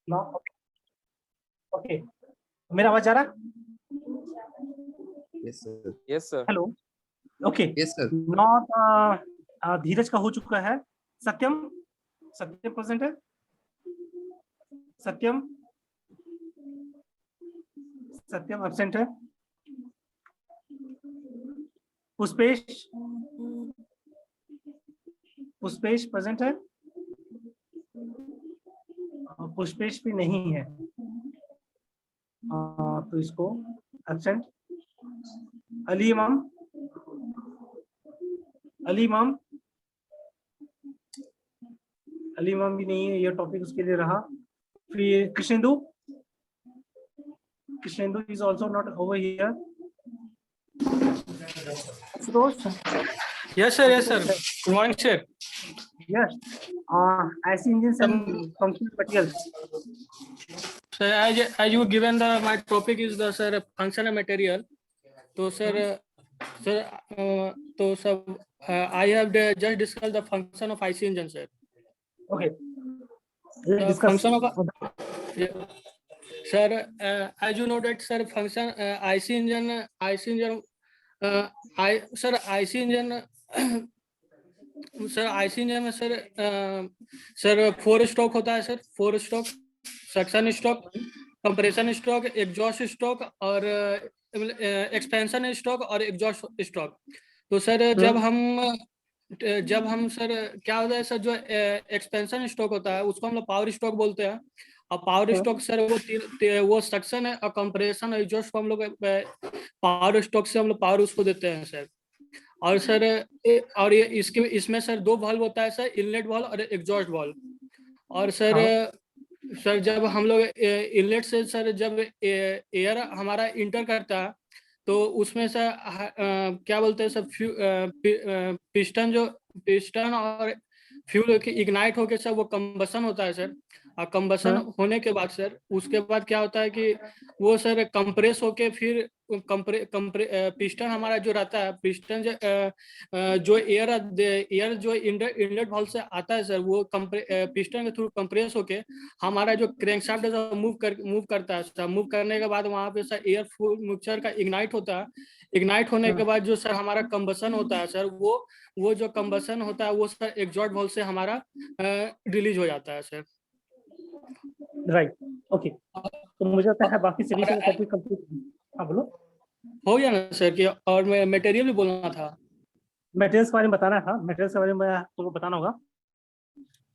No, okay, मेरा आवाज आ रहा? Yes sir. Yes sir. Hello, okay. Yes sir. Not Dheeraj का हो चुका है। सत्यम, सत्यम प्रेजेंट है? सत्यम, सत्यम एब्सेंट है। पुष्पेश, पुष्पेश प्रेजेंट है? पुष्पेश भी नहीं है, तो इसको एब्सेंट। अली इमाम, अली इमाम, अली इमाम भी नहीं है, ये टॉपिक उसके लिए रहा। फिर Krishnendu, Krishnendu is also not over here. Yes, sir. Yes, sir. Good morning, sir. Yes. IC engines and functional materials. Sir, as you given my topic is the sir functional material. So sir, I have just discussed the function of IC engine, sir. Okay. The Discuss. function of sir, as you know that sir, function IC engine, IC engine, IC engine. Sir IC engine में sir 4 stroke होता है sir. 4 stroke, suction stroke, compression stroke, exhaust stroke और expansion stroke और exhaust stroke. तो sir जब हम sir क्या होता है सर, जो एक्सपेंशन स्ट्रोक होता है उसको हम लोग पावर स्ट्रोक बोलते हैं। और पावर स्ट्रोक सर वो सक्शन है, और कंप्रेशन और एग्जॉस्ट को हम लोग पावर स्ट्रोक से हम लोग पावर उसको देते हैं सर। और सर और ये इसमें सर 2 वाल्व होता है सर, इनलेट वाल्व और एग्जॉस्ट वाल्व। और सर जब हम लोग इनलेट से सर जब एयर हमारा इंटर करता है तो उसमें सर क्या बोलते हैं सर, पिस्टन और फ्यूल के इग्नाइट होके सर वो कंबसन होता है सर। और कंबसन होने के बाद सर उसके बाद क्या होता है कि वो सर कंप्रेस होके फिर पिस्टन हमारा जो रहता है, पिस्टन जो एयर जो इनलेट वाल्व से आता है सर, वो पिस्टन के थ्रू कंप्रेस होके हमारा जो क्रैंकशाफ्ट है मूव करता है सर। मूव करने के बाद वहाँ पे सर एयर फ्यूल मिक्सचर का इग्नाइट होता है। इग्नाइट होने के बाद जो सर हमारा कंबसन होता है सर, वो जो कंबसन होता है वो सर एग्जॉस्ट वाल्व से हमारा रिलीज हो जाता है सर। Right, okay. तो मुझे लगता है बाकी सभी से टॉपिक कंप्लीट। हाँ बोलो। हो गया ना सर? कि और मैं मटेरियल भी बोलना था। मटेरियल्स के बारे में बताना था। मटेरियल्स के बारे में तुमको बताना होगा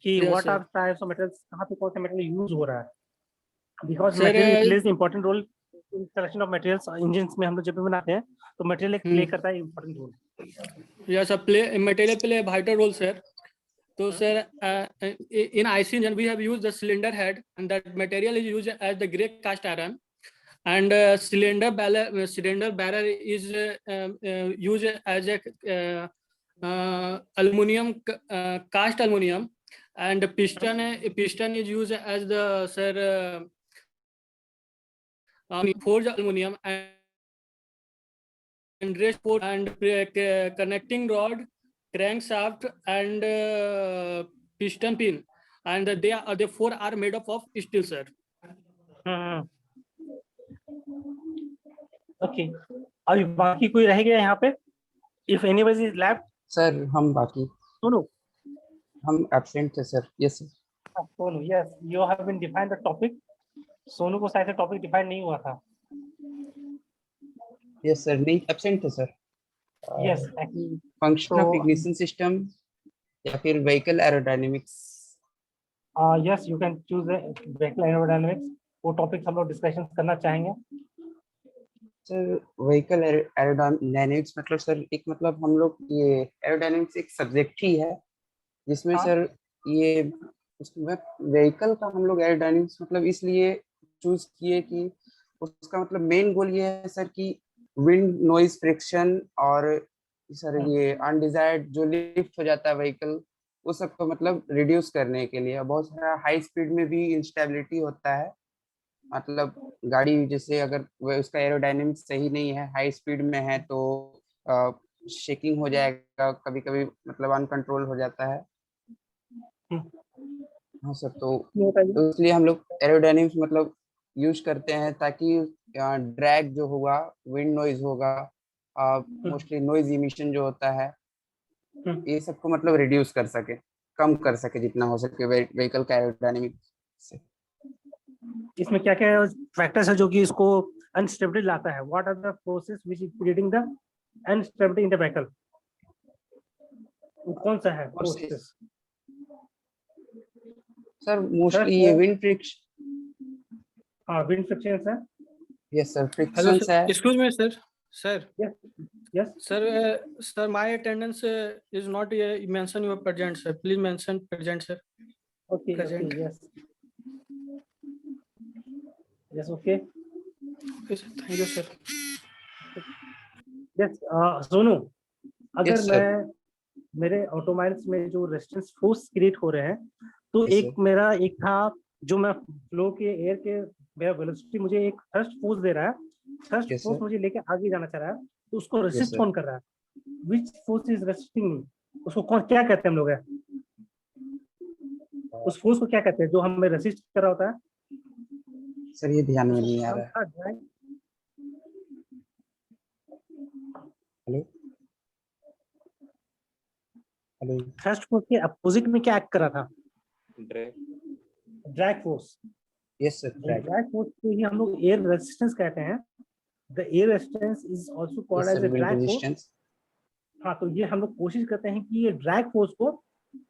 कि what are types of materials, कहाँ पे कौन सा मटेरियल यूज हो रहा है। Because material plays important role in selection of materials. Engines में हम लोग जब भी बनाते हैं तो मटेरियल एक प्ले करता है important role. Yes sir, material play vital role sir. तो sir in IC engine we have used the cylinder head, and that material is used as the grey cast iron, and cylinder barrel is used as a aluminum, cast aluminum, and piston is used as the sir forged aluminum, and rest port and connecting rod, crankshaft and piston pin, and they 4 are made up of steel sir. Okay, अभी बाकी कोई रह गया यहाँ पे? If anybody is left? Sir हम बाकी सोनू, हम एब्सेंट थे sir. Yes sir. Sonu, yes, you have been define the topic. Sonu को शायद टॉपिक डिफाइन नहीं हुआ था। यस सर, नहीं एब्सेंट थे sir. Yes, function of ignition system या फिर vehicle aerodynamics. Yes, you can choose vehicle aerodynamics. वो टॉपिक हम लोग डिस्कशन करना चाहेंगे। सर व्हीकल एरोडायनेमिक्स मतलब सर एक मतलब हम लोग ये एरोडायनेमिक्स एक सब्जेक्ट ही है जिसमें सर ये व्हीकल का हम लोग एरोडायनेमिक्स मतलब इसलिए चूज किए कि उसका मतलब मेन गोल ये है सर कि विंड नॉइज फ्रिक्शन और सर ये अनडिजायर्ड जो लिफ्ट हो जाता है व्हीकल वो सबको मतलब रिड्यूस करने के लिए। बहुत सारा हाई स्पीड में भी इंस्टेबिलिटी होता है, मतलब गाड़ी जैसे अगर उसका एरोडायनेमिक्स सही नहीं है, हाई स्पीड में है तो शेकिंग हो जाएगा, कभी कभी मतलब अनकंट्रोल हो जाता है। हाँ सर, तो बताइए। इसलिए हम लोग एरोडायनेमिक्स मतलब यूज करते हैं ताकि ड्रैग जो होगा, विंड नॉइज होगा, मोस्टली नॉइज इमिशन जो होता है, हम्म, ये सबको मतलब रिड्यूस कर सके, कम कर सके जितना हो सके व्हीकल का एरोडायनेमिक्स से। इसमें क्या क्या फैक्टर्स है जो कि इसको अनस्टेबिलिटी लाता है? What are the forces which is creating the unstability in the vehicle? कौन सा है forces forces? Sir sir mostly ये विंड फ्रिक्शन। हाँ, विंड फ्रिक्शन है। Yes sir, hello frictions sir, है। Excuse me sir. Sir yes yes. sir, my attendance is not mention your present, sir. Please mention present, sir. Okay okay, Present. Yes yes, okay Okay, sir. Thank you, sir. Yes. Sonu, अगर yes मैं sir. मेरे ऑटोमाइल्स में जो resistance force create हो रहे हैं, तो yes एक सर। मेरा एक था जो मैं फ्लो के एयर के, मेरा वेलोसिटी मुझे एक थ्रस्ट फोर्स दे रहा है, थ्रस्ट यस फोर्स सर। मुझे लेके आगे जाना चाह रहा है, तो उसको यस रेसिस्ट सर। कौन कर रहा है? विच फोर्स इज रेसिस्टिंग मी? उसको कौन क्या कहते हैं हम लोग है? उस फोर्स को क्या कहते हैं जो हमें रेसिस्ट कर रहा होता है? सर ये ध्यान में नहीं आ हम रहा है। था drive. Hello hello. Thrust force के अपोजिट में क्या एक्ट कर रहा था? Drag force. Yes sir, drag. Drag force को ही हम लोग एयर रेजिस्टेंस कहते हैं। The air resistance is also called yes as sir, a wind drag force. Resistance हाँ, तो ये हम लोग कोशिश करते हैं कि ये ड्रैग फोर्स को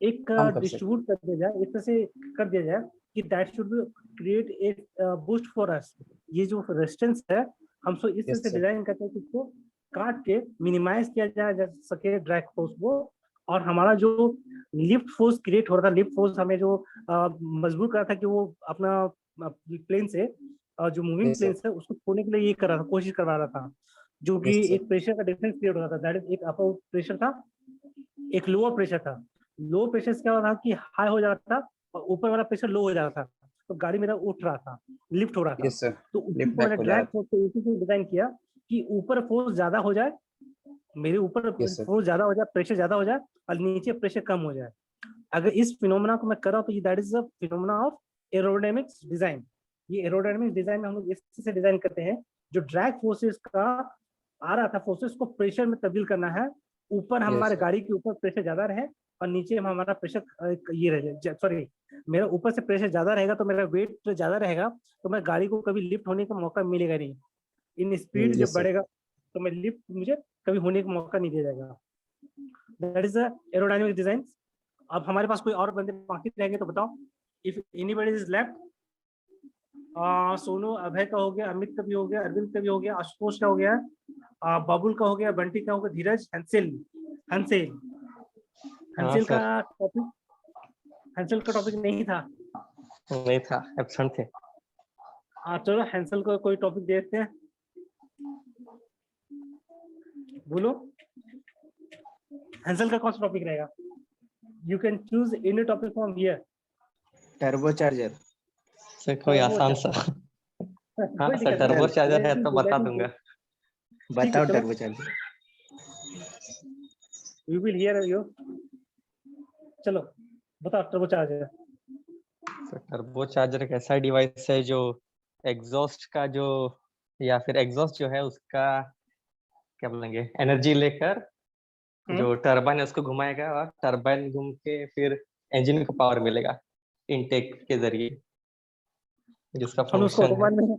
एक कम कर सके। डिस्ट्रीब्यूट कर दिया जाए, इस तरह से कर दिया जाए कि that should create a boost for us. ये जो रेजिस्टेंस है, हम सो इस तरह यस से सर। डिजाइन करते हैं कि इसको काट के मिनिमाइज किया जाए जा सके ड्रैग फोर्स को, और हमारा जो लिफ्ट फोर्स क्रिएट हो रहा था, लिफ्ट फोर्स हमें जो मजबूर करा था कि वो अपना प्लेन से जो मूविंग यस प्लेन सर। है उसको छोड़ने के लिए ये कर रहा था, कोशिश करवा रहा था, जो कि यस सर। एक प्रेशर का डिफरेंस क्रिएट हो रहा था। दैट इज एक अपर प्रेशर था, एक लोअर प्रेशर था। लो प्रेशर से क्या हो रहा था कि हाई हो जा रहा था, और ऊपर वाला प्रेशर लो हो जा रहा था, तो गाड़ी मेरा उठ रहा था, लिफ्ट हो रहा था। यस सर, तो उसी लिफ्ट को बैक मैंने हो जा ड्रैग रहा था। फोर्स को इसी से डिजाइन किया कि ऊपर फोर्स ज्यादा हो जाए, मेरे ऊपर यस सर। फोर्स ज्यादा हो जाए, प्रेशर ज्यादा हो जाए, और नीचे प्रेशर कम हो जाए। अगर इस फिनोमेना को मैं कर रहा हूँ तो that is the phenomena of aerodynamics design. ये एरोडायनेमिक्स डिजाइन में हम लोग इस से डिजाइन करते हैं, जो ड्रैग फोर्सेस का आ रहा था, फोर्सेस को प्रेशर में तब्दील करना है। ऊपर यस हमारे सर। गाड़ी के ऊपर प्रेशर ज्यादा रहे, और नीचे हमारा प्रेशर ये रहे, सॉरी, मेरा ऊपर से प्रेशर ज्यादा रहेगा तो मेरा वेट ज्यादा रहेगा, तो मैं गाड़ी को कभी लिफ्ट होने का मौका मिलेगा नहीं। इन स्पीड जब यस सर। बढ़ेगा तो मैं लिफ्ट मुझे कभी होने का मौका नहीं दिया जाएगा। That is the aerodynamic design. अब हमारे पास कोई और बंदे बाकी रहेंगे तो बताओ। If anybody is left, Sonu Abhay का हो गया, अमित का भी हो गया, अरविंद का भी हो गया, आशुतोष का हो गया, बाबुल का हो गया, बंटी का हो गया, धीरज, हंसेल, हंसेल हाँ हंसेल का सर, टॉपिक, हंसेल का टॉपिक नहीं था। नहीं था, एब्सेंट थे। चलो हंसेल को कोई टॉपिक देते हैं, बोलो हंसेल का कौन सा टॉपिक रहेगा? You can choose any topic from here. Turbocharger. Sir कोई आसान सा। हाँ सर, टर्बो चार्जर है तो बता दूंगा। बताओ चलो। Turbocharger. We will hear you. चलो बताओ टर्बो चार्जर। तो टर्बो चार्जर एक ऐसा डिवाइस है जो एग्जॉस्ट का जो, या फिर एग्जॉस्ट जो है उसका क्या बोलेंगे, एनर्जी लेकर जो टरबाइन है उसको घुमाएगा, और टरबाइन घूम के फिर इंजन को पावर मिलेगा इनटेक के जरिए, जिसका हम उसको फंक्शन है ऑटोमोबाइल में,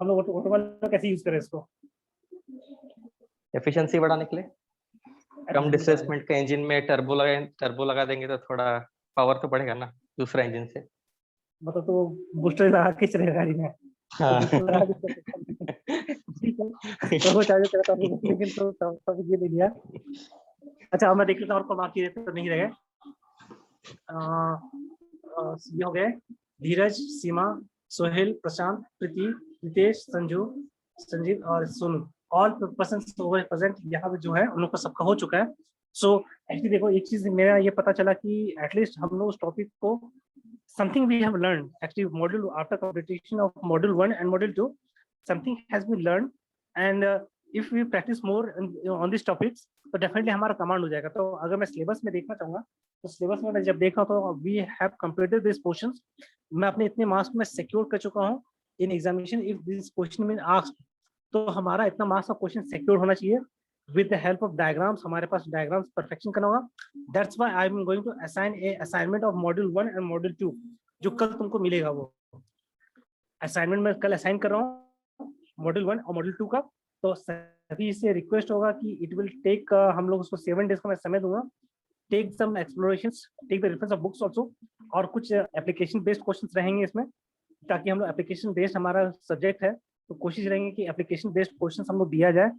हम लोग ऑटोमोबाइल में कैसे यूज करें इसको? एफिशिएंसी बढ़ाने के लिए। कम डिस्प्लेसमेंट के इंजन में टर्बो लगा देंगे तो थोड़ा पावर तो बढ़ेगा ना दूसरा इंजन से। मतलब तो बूस्टर लगा के चलेगा गाड़ी में। हाँ। ठीक है, टर्बो चार्जर तेरा टॉपिक, लेकिन तो टॉपिक ये ले लिया। अच्छा, अब मैं देख लेता हूँ और कौन बाकी रहते तो नहीं रहे। ये हो गए धीरज, सीमा, सोहेल, प्रशांत, प्रीति, रितेश, संजू, संजीव और सोनू। ऑल पर्सन्स प्रेजेंट यहाँ पे जो है उन लोग का सबका हो चुका है। सो एक्चुअली देखो, एक चीज मेरा ये पता चला कि एटलीस्ट हम लोग उस टॉपिक को something we have learned actually module after completion of module 1 and module 2, something has been learned, and if we practice more on these topics, तो definitely हमारा कमांड हो जाएगा। तो अगर मैं सिलेबस में देखना चाहूंगा तो सिलेबस में मैं जब देखा तो we have completed these portions, मैं अपने इतने मार्क्स में सिक्योर कर चुका हूँ in examination if this question been asked, तो हमारा इतना मार्क्स का क्वेश्चन सिक्योर होना चाहिए with the help of diagrams, हमारे पास diagrams perfection करना होगा। That's why I am going to assign a assignment of module 1 and module 2, जो कल तुमको मिलेगा। वो असाइनमेंट में कल असाइन कर रहा हूँ मॉड्यूल 1 और मॉड्यूल 2 का। तो सभी से रिक्वेस्ट होगा कि इट विल टेक, हम लोग उसको 7 डेज का मैं समय दूंगा। Take some explorations, take the reference of books also, और कुछ एप्लीकेशन बेस्ड क्वेश्चंस रहेंगे इसमें, ताकि हम लोग एप्लीकेशन बेस्ड हमारा सब्जेक्ट है तो कोशिश रहेंगे कि एप्लीकेशन बेस्ड क्वेश्चंस हम लोग दिया जाए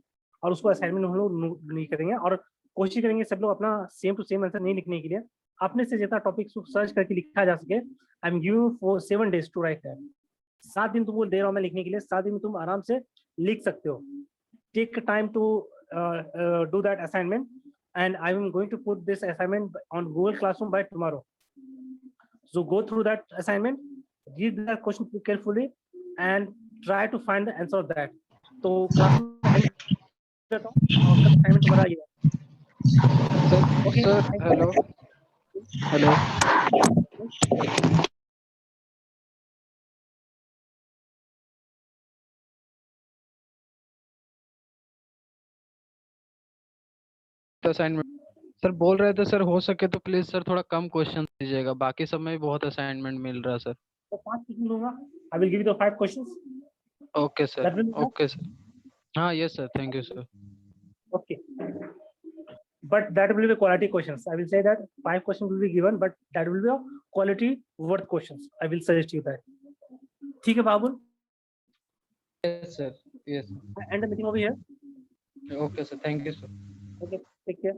और उसको असाइनमेंट हम लोग नहीं करेंगे। और कोशिश करेंगे सब लोग अपना सेम टू सेम आंसर नहीं लिखने के लिए, अपने से जितना टॉपिक सर्च करके लिखा जा सके। I am giving for 7 days to write that. 7 दिन तुमको दे रहा हूँ मैं लिखने के लिए, 7 दिन में तुम आराम से लिख सकते हो। Take time to do that assignment and I am going to put this assignment on Google Classroom by tomorrow. So go through that assignment, read that question carefully and try to find the answer of that. So class assignment तुम्हारा ये Sir, hello. Hello. Assignment sir बोल रहे थे sir, हो सके तो please sir थोड़ा कम question दीजिएगा, बाकी सब में भी बहुत असाइनमेंट मिल रहा है सर। तो 5 क्वेश्चन दूंगा। I will give you the 5 questions. Okay sir, That will be okay sir. हाँ yes sir, thank you sir. okay. But that will be quality questions. I will say that 5 questions will be given, but that will be a quality worth questions. I will suggest you that. ठीक है Babul? Yes sir, yes. End the meeting over here. Okay sir, thank you sir. Okay, take care.